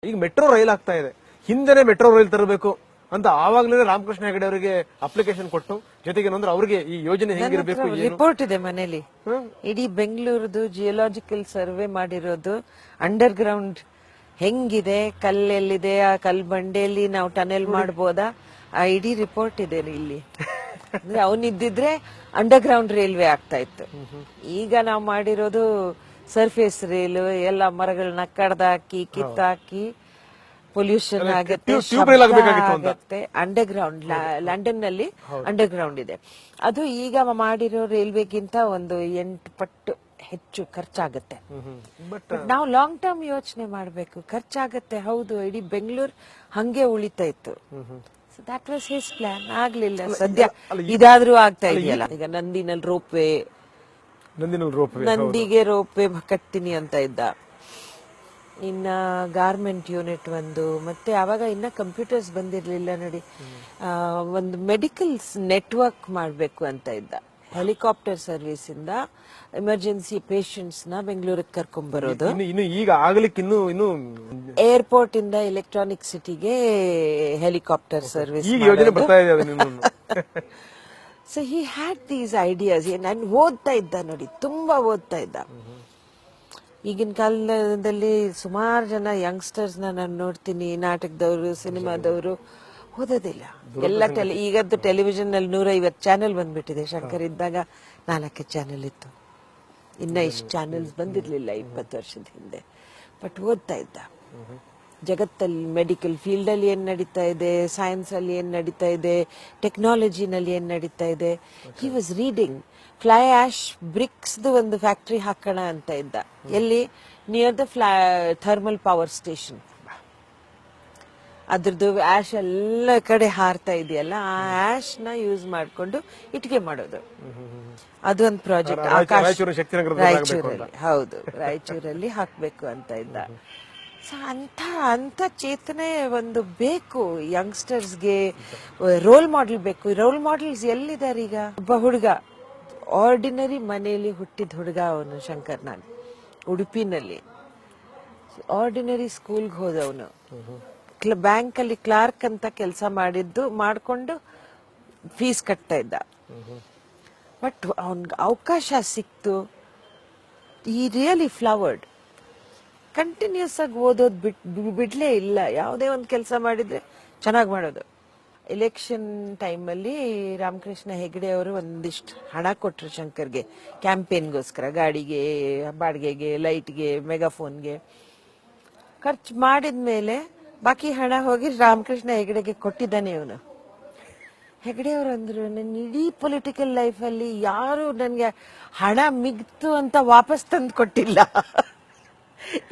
ಈಗ metro rail ಆಗ್ತಾ ಇದೆ, ಹಿಂದೆನೆ ಮೆಟ್ರೋ ರೈಲ್ ತರಬೇಕು ಅಂತ ಆವಾಗಲೇ ರಾಮಕೃಷ್ಣ ಹೆಗಡೆ ಅವರಿಗೆ ಅಪ್ಲಿಕೇಶನ್ ಕೊಟ್ಟು, ಜೊತೆಗೆ ಅಂದ್ರೆ ಅವರಿಗೆ ಈ ಯೋಜನೆ ಹೆಂಗಿರಬೇಕು ರಿಪೋರ್ಟ್ ಇದೆ ಮನೇಲಿ. ಇಡೀ ಬೆಂಗಳೂರದು ಜಿಯೋಲಾಜಿಕಲ್ ಸರ್ವೆ ಮಾಡಿರೋದು, ಅಂಡರ್ ಗ್ರೌಂಡ್ ಹೆಂಗಿದೆ, ಕಲ್ಲೆಲ್ಲಿದೆ, ಆ ಕಲ್ ಬಂಡೆಯಲ್ಲಿ ನಾವು ಟನೆಲ್ ಮಾಡಬಹುದಾ, ಆ ಇಡೀ ರಿಪೋರ್ಟ್ ಇದೆ ಇಲ್ಲಿ. ಅಂದ್ರೆ ಅವನಿದ್ದಿದ್ರೆ ಅಂಡರ್ ಗ್ರೌಂಡ್ ರೈಲ್ವೆ ಆಗ್ತಾ ಇತ್ತು. ಈಗ ನಾವು ಮಾಡಿರೋದು ಸರ್ಫೇಸ್ ರೈಲ್, ಎಲ್ಲ ಮರಗಳನ್ನ ಕಡ್ದಾಕಿ ಕಿತ್ತಾಕಿ ಪೊಲ್ಯೂಷನ್ ಆಗುತ್ತೆ. ಅಂಡರ್ ಗ್ರೌಂಡ್ ಲಂಡನ್ ನಲ್ಲಿ ಅಂಡರ್ ಗ್ರೌಂಡ್ ಇದೆ. ಅದು ಈಗ ಮಾಡಿರೋ ರೈಲ್ವೆಗಿಂತ ಒಂದು 8 ಪಟ್ಟು ಹೆಚ್ಚು ಖರ್ಚಾಗತ್ತೆ. ನಾವು ಲಾಂಗ್ ಟರ್ಮ್ ಯೋಚನೆ ಮಾಡ್ಬೇಕು. ಖರ್ಚಾಗತ್ತೆ ಹೌದು, ಇಡೀ ಬೆಂಗಳೂರು ಹಂಗೆ ಉಳಿತಾ ಇತ್ತು. That was his plan. ಆಗ್ಲಿಲ್ಲ, ಸದ್ಯ ಇದಾದ್ರೂ ಆಗ್ತಾ ಇದೆಯಲ್ಲ. ಈಗ ನಂದಿನಲ್ಲಿ ನಂದಿಗೆ ರೋಪ್ ವೇ ಕಟ್ತೀನಿ ಅಂತ ಇದ್ದ. ಇನ್ನ ಗಾರ್ಮೆಂಟ್ ಯೂನಿಟ್ ಒಂದು, ಮತ್ತೆ ಅವಾಗ ಇನ್ನ ಕಂಪ್ಯೂಟರ್ಸ್ ಬಂದಿರ್ಲಿಲ್ಲ ನೋಡಿ. ಒಂದು ಮೆಡಿಕಲ್ ನೆಟ್ವರ್ಕ್ ಮಾಡ್ಬೇಕು ಅಂತ ಇದ್ದ. ಹೆಲಿಕಾಪ್ಟರ್ ಸರ್ವಿಸ್ ಇಂದ ಎಮರ್ಜೆನ್ಸಿ ಪೇಷಂಟ್ಸ್ ನ ಬೆಂಗಳೂರಿಗೆ ಕರ್ಕೊಂಡ್ ಬರೋದು. ಈಗ ಆಗ್ಲಿಕ್ಕೆ ಇನ್ನು ಏರ್ಪೋರ್ಟ್ ಇಂದ ಎಲೆಕ್ಟ್ರಾನಿಕ್ ಸಿಟಿಗೆ helicopter service. So he had these ideas. ನಾನು ಓದ್ತಾ ಇದ್ದ ನೋಡಿ, ತುಂಬಾ ಓದ್ತಾ ಇದ್ದ. ಈಗಿನ ಕಾಲದಲ್ಲಿ ಸುಮಾರು ಜನ ಯಂಗ್ಸ್ಟರ್ಸ್ ನಾನು ನೋಡ್ತೀನಿ, ನಾಟಕದವರು, ಸಿನಿಮಾದವರು ಓದೋದಿಲ್ಲ. ಎಲ್ಲ ಈಗದ್ದು ಟೆಲಿವಿಷನ್ ನಲ್ಲಿ 150 ಚಾನೆಲ್ ಬಂದ್ಬಿಟ್ಟಿದೆ. ಶಂಕರ್ ಇದ್ದಾಗ 4 ಚಾನೆಲ್ ಇತ್ತು, ಇನ್ನ ಇಷ್ಟು ಚಾನೆಲ್ಸ್ ಬಂದಿರ್ಲಿಲ್ಲ 20 ವರ್ಷದ ಹಿಂದೆ. ಬಟ್ ಓದ್ತಾ ಇದ್ದ. ಜಗತ್ತಲ್ಲಿ ಮೆಡಿಕಲ್ ಫೀಲ್ಡ್ ಅಲ್ಲಿ ಏನ್ ನಡೀತಾ ಇದೆ, ಸೈನ್ಸ್ ಅಲ್ಲಿ ಏನ್ ನಡೀತಾ ಇದೆ, ಟೆಕ್ನಾಲಜಿನಲ್ಲಿ ಏನ್ ನಡೀತಾ ಇದೆ. He was reading. Fly ash bricks ಒಂದು ಫ್ಯಾಕ್ಟರಿ ಹಾಕೋಣ ಅಂತ ಇದ್ದ. ಎಲ್ಲಿ? Near the thermal power station. ಅದ್ರದ್ದು ಆಶ್ ಎಲ್ಲ ಕಡೆ ಹಾರ್ತಾ ಇದೆಯಲ್ಲ, ಆ ಆಶ್ ನ ಯೂಸ್ ಮಾಡ್ಕೊಂಡು ಇಟ್ಟಿಗೆ ಮಾಡೋದು. ಅದೊಂದು ಪ್ರಾಜೆಕ್ಟ್ ರಾಯಚೂರಲ್ಲಿ. ಹೌದು, ರಾಯಚೂರಲ್ಲಿ ಹಾಕ್ಬೇಕು ಅಂತ ಇದ್ದ. ಸೊ ಅಂತ ಚೇತನೆ ಒಂದು ಬೇಕು ಯಂಗ್ಸ್ಟರ್ಸ್ಗೆ. ರೋಲ್ ಮಾಡೆಲ್ ಬೇಕು. ರೋಲ್ ಮಾಡೆಲ್ಸ್ ಎಲ್ಲಿದ್ದಾರೆ ಈಗ? ಒಬ್ಬ ಹುಡುಗ, ಆರ್ಡಿನರಿ ಮನೆಯಲ್ಲಿ ಹುಟ್ಟಿದ ಹುಡುಗ ಅವನು, ಶಂಕರ್. ನಾನು ಉಡುಪಿನಲ್ಲಿ ಆರ್ಡಿನರಿ ಸ್ಕೂಲ್ಗೆ ಹೋದವನು. ಬ್ಯಾಂಕ್ ಅಲ್ಲಿ ಕ್ಲಾರ್ಕ್ ಅಂತ ಕೆಲಸ ಮಾಡ್ಕೊಂಡು ಫೀಸ್ ಕಟ್ತಾ ಇದ್ದ. ಬಟ್ ಅವನ್ಗೆ ಅವಕಾಶ ಸಿಕ್ತು. ಈ ರಿಯಲಿ ಫ್ಲವರ್ಡ್. ಕಂಟಿನ್ಯೂಸ್ ಆಗಿ ಓದೋದು ಬಿಡ್ಲೇ ಇಲ್ಲ. ಯಾವುದೇ ಒಂದು ಕೆಲಸ ಮಾಡಿದ್ರೆ ಚೆನ್ನಾಗಿ ಮಾಡೋದು. ಎಲೆಕ್ಷನ್ ಟೈಮಲ್ಲಿ ರಾಮಕೃಷ್ಣ ಹೆಗಡೆ ಅವರು ಒಂದಿಷ್ಟು ಹಣ ಕೊಟ್ರು ಶಂಕರ್ಗೆ, ಕ್ಯಾಂಪೇನ್ಗೋಸ್ಕರ, ಗಾಡಿಗೆ, ಬಾಡಿಗೆಗೆ, ಲೈಟ್ಗೆ, ಮೆಗಾಫೋನ್ಗೆ. ಖರ್ಚು ಮಾಡಿದ್ಮೇಲೆ ಬಾಕಿ ಹಣ ಹೋಗಿ ರಾಮಕೃಷ್ಣ ಹೆಗಡೆಗೆ ಕೊಟ್ಟಿದ್ದಾನೆ ಇವನು. ಹೆಗಡೆ ಅವರು ಅಂದ್ರು, ನನ್ನ ಇಡೀ ಪೊಲಿಟಿಕಲ್ ಲೈಫ್ ಅಲ್ಲಿ ಯಾರು ನನ್ಗೆ ಹಣ ಮಿಗ್ತು ಅಂತ ವಾಪಸ್ ತಂದು ಕೊಟ್ಟಿಲ್ಲ.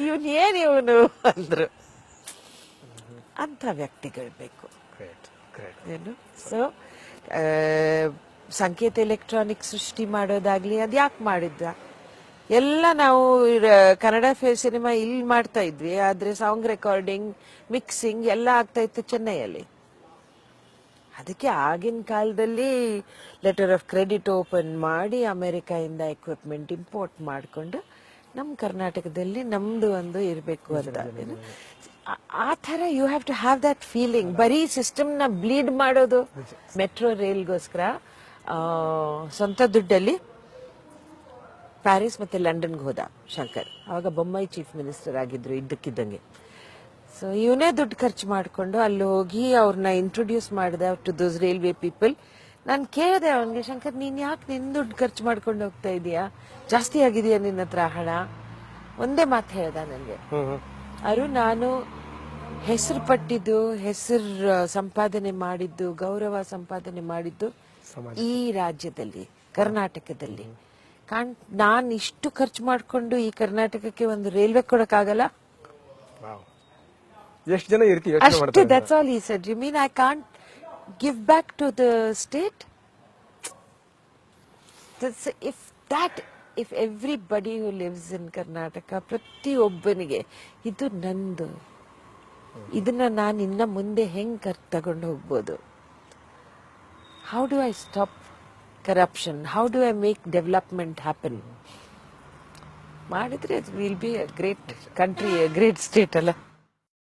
ಇವನು ಅಂದ್ರು. ಅಂತ ವ್ಯಕ್ತಿಗಳು ಬೇಕು. ಏನು? ಸೊ ಸಂಕೇತ ಎಲೆಕ್ಟ್ರಾನಿಕ್ ಸೃಷ್ಟಿ ಮಾಡೋದಾಗ್ಲಿ, ಅದ್ಯಾಕೆ ಮಾಡಿದ್ದ? ಎಲ್ಲ ನಾವು ಕನ್ನಡ ಸಿನಿಮಾ ಇಲ್ಲಿ ಮಾಡ್ತಾ ಇದ್ವಿ, ಆದ್ರೆ ಸಾಂಗ್ ರೆಕಾರ್ಡಿಂಗ್, ಮಿಕ್ಸಿಂಗ್ ಎಲ್ಲ ಆಗ್ತಾ ಇತ್ತು ಚೆನ್ನೈಯಲ್ಲಿ. ಅದಕ್ಕೆ ಆಗಿನ ಕಾಲದಲ್ಲಿ ಲೆಟರ್ ಆಫ್ ಕ್ರೆಡಿಟ್ ಓಪನ್ ಮಾಡಿ ಅಮೆರಿಕಾಯಿಂದ ಎಕ್ವಿಪ್ಮೆಂಟ್ ಇಂಪೋರ್ಟ್ ಮಾಡಿಕೊಂಡು ನಮ್ಮ ಕರ್ನಾಟಕದಲ್ಲಿ ನಮ್ದು ಒಂದು ಇರಬೇಕು ಅಂತ. ಆ ತರ you have to have that feeling. ಬರೀ ಸಿಸ್ಟಮ್ ನ ಬ್ಲೀಡ್ ಮಾಡೋದು. ಮೆಟ್ರೋ ರೈಲ್ಗೋಸ್ಕರ ಸ್ವಂತ ದುಡ್ಡಲ್ಲಿ ಪ್ಯಾರಿಸ್ ಮತ್ತೆ ಲಂಡನ್ಗೆ ಹೋದ ಶಂಕರ್. ಅವಾಗ ಬೊಮ್ಮಾಯಿ ಚೀಫ್ ಮಿನಿಸ್ಟರ್ ಆಗಿದ್ರು ಇದ್ದಕ್ಕಿದ್ದಂಗೆ. ಸೊ ಇವನೇ ದುಡ್ಡು ಖರ್ಚು ಮಾಡಿಕೊಂಡು ಅಲ್ಲಿ ಹೋಗಿ ಅವ್ರನ್ನ ಇಂಟ್ರೊಡ್ಯೂಸ್ ಮಾಡಿದೆ ಟು ದೋಸ್ ರೈಲ್ವೆ ಪೀಪಲ್. ನಾನು ಕೇಳಿದೆ ಅವನಿಗೆ, ಶಂಕರ್ ನೀನ್ ಯಾಕೆ ನಿನ್ ದುಡ್ಡು ಖರ್ಚು ಮಾಡ್ಕೊಂಡು ಹೋಗ್ತಾ ಇದೀಯಾ, ಜಾಸ್ತಿ ಆಗಿದೆಯಾ ನಿನ್ನ ಹತ್ರ ಹಣ? ಒಂದೇ ಮಾತು ಹೇಳ್ದ ನನಗೆ, ನಾನು ಹೆಸರು ಪಟ್ಟಿದ್ದು, ಹೆಸರು ಸಂಪಾದನೆ ಮಾಡಿದ್ದು, ಗೌರವ ಸಂಪಾದನೆ ಮಾಡಿದ್ದು ಈ ರಾಜ್ಯದಲ್ಲಿ, ಕರ್ನಾಟಕದಲ್ಲಿ. ನಾನು ಇಷ್ಟು ಖರ್ಚು ಮಾಡ್ಕೊಂಡು ಈ ಕರ್ನಾಟಕಕ್ಕೆ ಒಂದು ರೈಲ್ವೆ ಕೊಡಕ್ಕಾಗಲ್ಲ. ಎಷ್ಟು ಜನ ಅಷ್ಟೇ. That's all he said. You mean I can't give back to the state? If everybody who lives in Karnataka, ಪ್ರತಿಯೊಬ್ಬನಿಗೆ ಇದು ನಂದು, ಇದನ್ನ ನಾನು ಇನ್ನ ಮುಂದೆ ಹೆಂಗ್ ತಗೊಂಡು ಹೋಗ್ಬೋದು? How do I stop corruption? How do I make development happen? ಮಾಡಿದ್ರೆ it will be a great country, a great state ಅಲ್ಲ.